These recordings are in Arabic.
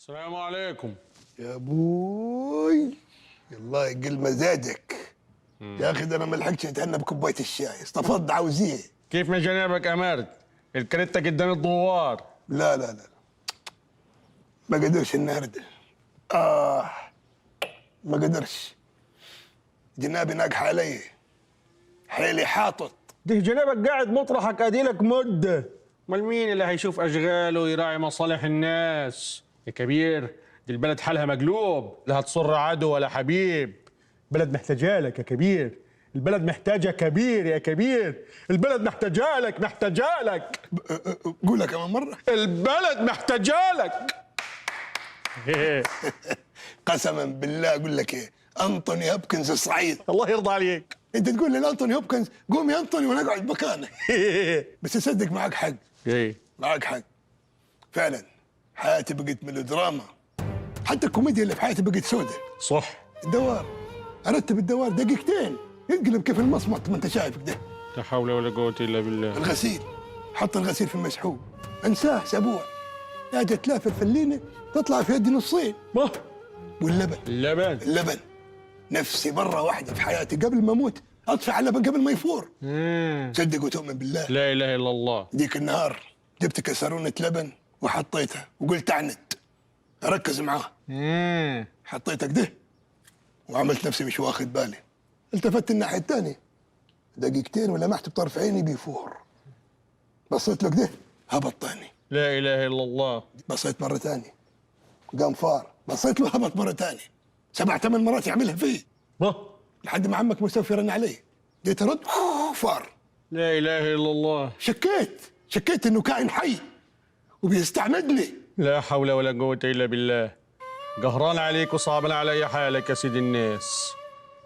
السلام عليكم. يا ابوي الله يقل مزاجك. يا اخي ده انا ما لحقتش اتهنى بكوبايه الشاي، استفض عاوزيه. كيف ما جنابك امرت؟ الكريتة قدام الدوار. لا لا لا ما قدرش النهارده. ما قدرش، جنابي ناقح علي، حيلي حاطط. ده جنابك قاعد مطرحك اديلك مده. امال مين اللي هيشوف اشغاله ويراعي مصالح الناس؟ يا كبير دي البلد حالها مقلوب، لا هتصر عدو ولا حبيب. البلد محتاجالك يا كبير، البلد محتاجة كبير يا كبير، البلد محتاجالك محتاجالك. قولها كمان مره. البلد محتاجالك. قسما بالله اقول لك ايه، انطوني هوبكنز الصعيد. الله يرضى عليك. انت تقول لي انطوني هوبكنز قوم يا انطوني وانا اقعد مكاني. بس اصدق معك حق. ايه معك حق فعلا، حياتي بقت ميلودراما، حتى الكوميديا اللي في حياتي بقت سودة. صح. الدوار ارتب الدوار دقيقتين ينقلب كيف المصمت، ما انت شايف كده. لا حول ولا قوة الا بالله. الغسيل، حط الغسيل في المسحوب، انساه اسبوع، يا جت لافه الفلينه تطلع في يدي نصين. ما واللبن، اللبن. اللبن نفسي مره واحده في حياتي قبل ما اموت اطفي على اللبن قبل ما يفور. صدق وتؤمن بالله. لا اله الا الله. ديك النهار جبت كسرونه لبن وحطيتها وقلت اعند اركز معاه. حطيتها كده وعملت نفسي مش واخد بالي، التفت الناحيه الثانيه دقيقتين ولمحت بطرف عيني بيفور، بصيت له كده هبط تاني. لا اله الا الله. بصيت مره ثانيه قام فار، بصيت له هبط مره ثانيه، 7 8 مرات يعملها فيه ما لحد ما عمك مسوي رن علي، جيت ارد فار. لا اله الا الله. شكيت انه كائن حي وبيستعمدني. لا حول ولا قوة الا بالله. قهران عليك وصعبان علي حالك يا سيد الناس.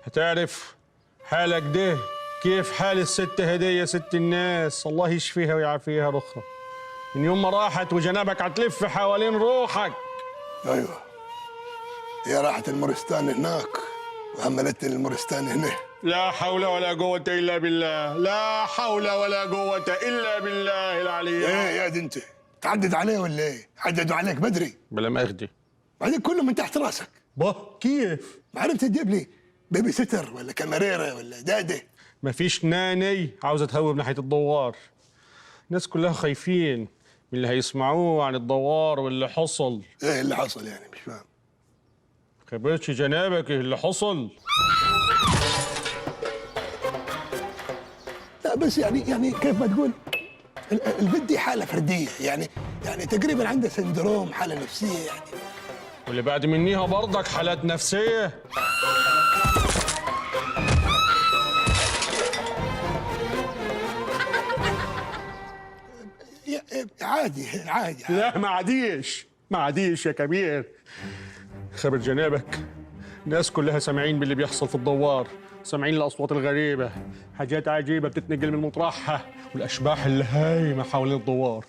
هتعرف حالك ده كيف حال الست هدية ست الناس، الله يشفيها ويعافيها رخرة. من يوم ما راحت وجنابك هتلف حوالين روحك. ايوه هي راحت المورستان هناك وعملتني المورستان هنا. لا حول ولا قوة إلا بالله، لا حول ولا قوة إلا بالله العلي. ايه يا دي انت تعدد عليه ولا ايه؟ عددوا عليك بدري بلا مأخدي. بعدين كله من تحت راسك. كيف؟ ما عرفت تجيب لي بيبي ستر ولا كاميريرا ولا داده؟ ما فيش ناني عاوزة تهوب ناحية الدوار. الناس كلها خايفين من اللي هيسمعوه عن الدوار واللي حصل. ايه اللي حصل يعني؟ مش فاهم. خبرتش جنابك ايه اللي حصل؟ لا بس يعني كيف ما تقول البنت دي حاله فرديه، يعني تقريبا عندها سندروم، حاله نفسيه يعني. واللي بعد منيها برضك حالات نفسية. عادي. لا ما عاديش يا كبير. خبر جنابك الناس كلها سامعين باللي بيحصل في الدوار، سامعين الأصوات الغريبة، حاجات عجيبة بتتنقل من مطرحها، والأشباح اللي هايمة حوالين الدوار.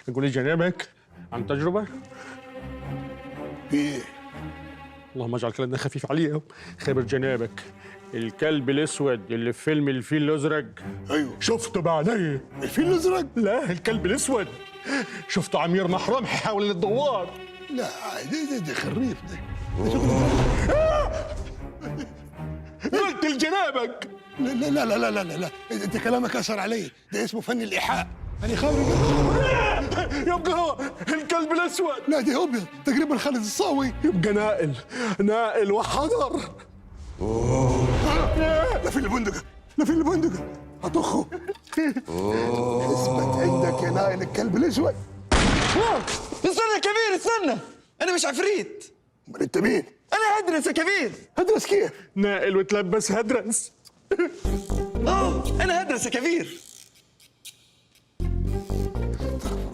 أقول لي جنابك عن تجربة؟ في ايه؟ اللهم اجعل كلامنا خفيف عليهم. خبر جنابك الكلب الأسود اللي في فيلم الفيل الأزرق؟ ايوه شفته بعيني. الفيل الازرق؟ لا الكلب الأسود شفته عمير محرم حوالين الدوار. لا عادي، ده خريف ده. قلت لجنابك. لا لا لا لا لا لا لا، انت كلامك اثر علي، ده اسمه فن الايحاء. انا خاوري. يبقى هو الكلب الاسود. لا ده ابيض تقريبا خالد الصاوي. يبقى نائل وحضر. لا في البندقه هطخه. اثبت عندك يا نائل الكلب الاسود. استنى يا كبير استنى، انا مش عفريت. امال انت مين؟ انا هدرس يا كبير. هدرس كيف؟ نائل وتلبس هدرس. انا هدرس يا كبير.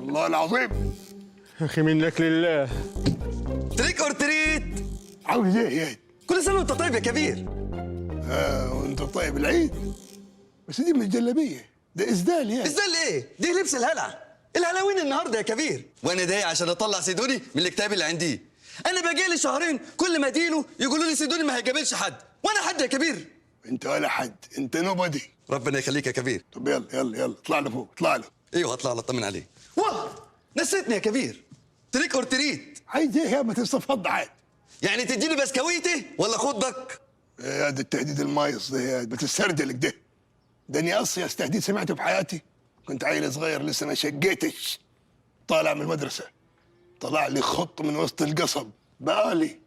الله العظيم. اخي منك لله. تريك اور تريت. عاوز ايه يا؟ كل سنه وانت طيب يا كبير. وانت طيب العيد. بس دي مش جلابيه، ده اسدال يعني. ازاي ايه؟ دي لبس الهلع، الهلاوين النهارده يا كبير. وانا داي عشان اطلع سيدوني من الكتاب اللي عندي. انا بقالي شهرين كل ما اديله يقولوا لي سيدوني ما هيقابلش حد، وانا حد يا كبير. انت ولا حد، انت نوبدي. ربنا يخليك يا كبير. طب يلا اطلع له فوق، اطلع له. ايوه هطلع له اطمن عليه. واه نسيتني يا كبير، تريك اور تريت. عايز ايه يا ما تستفض عاد؟ يعني تديني بسكويتي ولا خدك؟ يا ده التهديد المايص ده يا بتسترجلك ده. ده اني اصيص تهديد سمعته بحياتي. كنت عيل صغير لسه ما شقيتش، طالع من المدرسه، طلع لي خط من وسط القصب بقالي،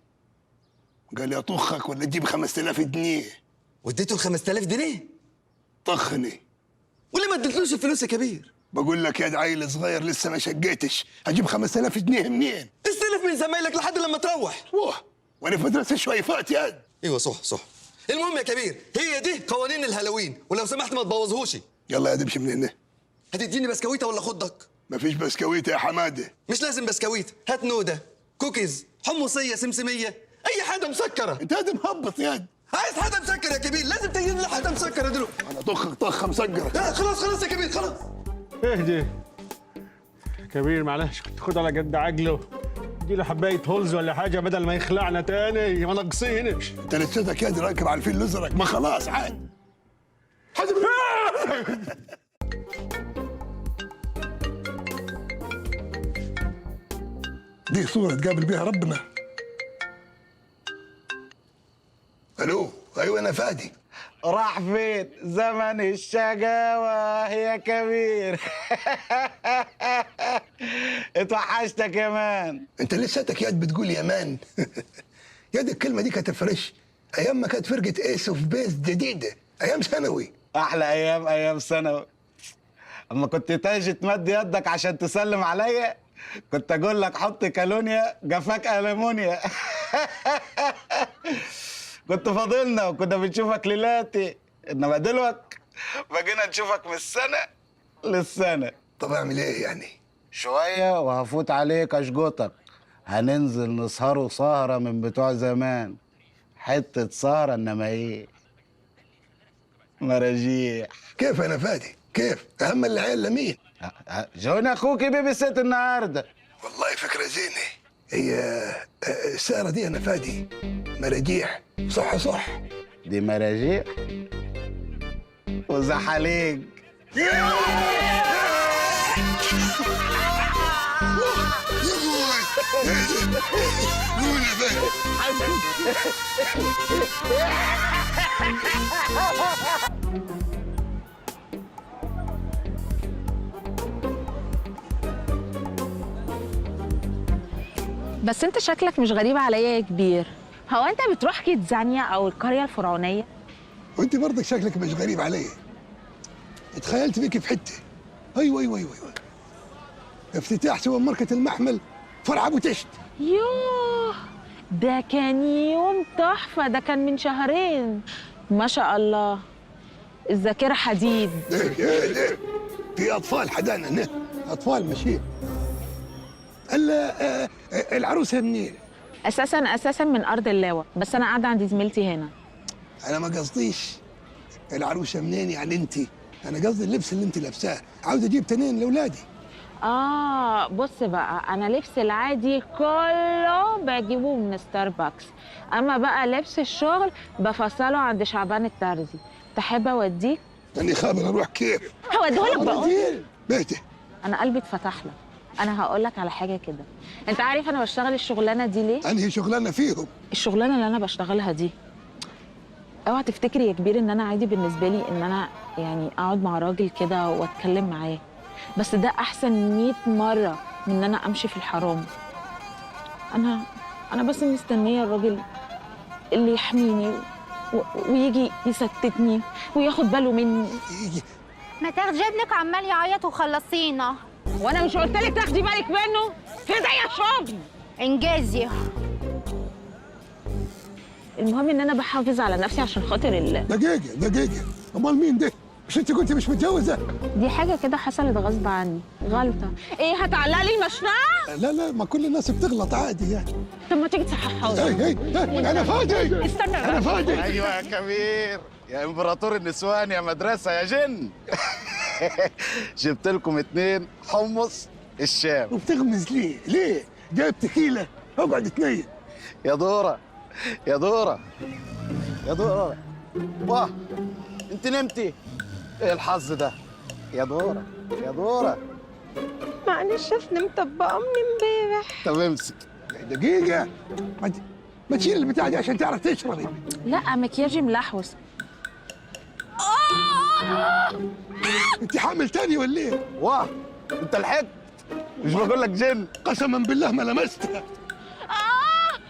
قال لي اطخك ولا تجيب 5000 جنيه. واديته ال 5000 جنيه؟ طخني. وليه ما اديتلوش الفلوس يا كبير؟ بقول لك يا عيل صغير لسه ما شقيتش، اجيب 5000 جنيه منين؟ استلف من زمايلك لحد لما تروح. واه وانا في مدرسه شويفات يا. ايوه صح. المهم يا كبير، هي دي قوانين الهالوين، ولو سمحت ما تبوظهوش. يلا يا دمشي من هنا. هتديني بسكويته ولا خدك؟ مفيش بسكويت يا حماده. مش لازم بسكويت، هات نوده، كوكيز، حمصيه، سمسميه، اي حاجه مسكره. انت هذا مهبط يا. عايز حاجه مسكره يا كبير، لازم تجيب لي حاجه مسكره دلوقتي. انا طخك طخه مسكره. خلاص يا كبير خلاص. اهدي كبير، معلش كنت خد على قد عقله، اديله حبايه هولز ولا حاجه بدل ما يخلعنا تاني، ما ناقصينش. انت لساتك يا راكب على الفيل الازرق، ما خلاص عاد. حد دي صورة تقابل بيها ربنا. الو، ايوه انا فادي. راح فين زمن الشقاوة يا كبير؟ اتوحشتك يا مان. انت لساتك ياد بتقول يا مان. ياد الكلمة دي كانت فريش ايام ما كانت فرقة ايس اوف بيس جديدة، ايام ثانوي. احلى ايام ثانوي. اما كنت تاجي تمد يدك عشان تسلم عليا، كنت اقول لك حط كالونيا جفاك المونيا. كنت فاضلنا وكنا بنشوفك ليلاتي، انما دلوقتي بقينا نشوفك من السنه للسنه. طب اعمل ايه يعني؟ شويه وهفوت عليك اشجطك، هننزل نسهروا سهره من بتوع زمان، حته سهره انما ايه، مراجيح. كيف انا فادي؟ كيف؟ اهم العيال لمين؟ جون اخوكي بيبي سيت النهارده. والله فكرة زينة. هي السهرة دي انا فادي مراجيح، صح. دي مراجيح وزحاليق. بس انت شكلك مش غريب عليا يا كبير. هو انت بتروح كيتزانيا او القريه الفرعونيه؟ وانت برضك شكلك مش غريب علي. اتخيلت بيك في حته. ايوه افتتاح سوبر ماركت المحمل فرع ابو تشت. يوه، ده كان يوم تحفه، ده كان من شهرين. ما شاء الله، الذاكره حديد. ليه في اطفال حدانا هنا، اطفال ماشيين. العروسه منين؟ اساسا من ارض اللاوة، بس انا قاعده عند زميلتي هنا. انا ما قصديش العروسه منين يعني انت، انا قصدي اللبس اللي انت لابساه، عاوز اجيب تنين لاولادي. بص بقى، انا لبس العادي كله بجيبه من ستاربكس، اما بقى لبس الشغل بفصله عند شعبان الترزي. تحب اوديك؟ اني خابر اروح كيف؟ هوديهولك بقى. بيتي. انا قلبي اتفتح لك. انا هقول لك على حاجه كده، انت عارف انا بشتغل الشغلانه دي ليه؟ انهي شغلانه فيهم؟ الشغلانه اللي انا بشتغلها دي، اوعى تفتكري يا كبير ان انا عادي بالنسبه لي ان انا يعني اقعد مع راجل كده واتكلم معاه، بس ده احسن 100 مره من ان انا امشي في الحرام. انا بس مستنيه الراجل اللي يحميني ويجي يسكتني وياخد باله مني. ما تاخدي ابنك عمال يعيط وخلصينا. وانا مش قلت لك تاخدي بالك منه؟ كده يا شغل انجازي. المهم ان انا بحافظ على نفسي عشان خاطر الله. دقيقه امال مين ده؟ مش انت كنت مش متجوزه؟ دي حاجه كده حصلت غصب عني، غلطه. ايه هتعلق لي المشنقه؟ لا ما كل الناس بتغلط عادي يعني. طب ما تيجي تصححها لي. انا فادي. استنى، انا فادي. ايوه يا كبير، يا امبراطور النسوان، يا مدرسه، يا جن. جبت لكم 2 حمص الشام. وبتغمز ليه؟ جايب تكيله، اقعد اتنين. يا دورة واه، انت نمتي؟ ايه الحظ ده؟ يا دورة معلش اصل مطبقه من امبارح. طب امسك دقيقة، ما تشيل البتاع دي عشان تعرف تشربي. لا مكياجي ملحوس. انت حامل تاني ولا ايه؟ واه انت لحقت؟ مش بقول لك جن؟ قسما بالله ما لمستها.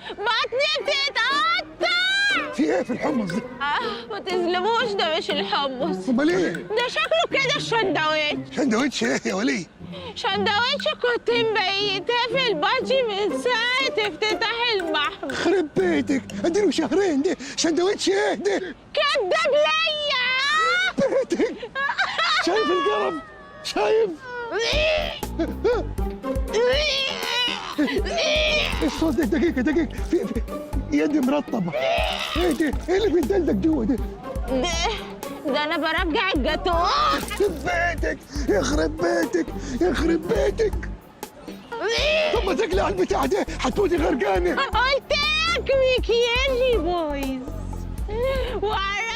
بطني بتتقطع. في ايه في الحمص ده؟ ما تظلموش، ده مش الحمص، امال ايه؟ ده شكله كده الشندوتش. سندوتش ايه يا ولي؟ شندوتش كنت مبيتاه في البادجي من ساعة افتتاح المحمل. خرب بيتك، اديله شهرين ده، سندوتش ايه ده؟ كداب ليا. بيتك شايف القرب؟ شايف؟ الصوت ده دقيقة في يدي مرطبة. ايه ده؟ ايه اللي بيدلدك جوا ده؟ ده انا برجع الجاتوه. يخرب بيتك يخرب بيتك يخرب بيتك. طب ما تقلع البتاع ده حتموتي غرقانة. قلت لك مكياجي بايظ وعرفت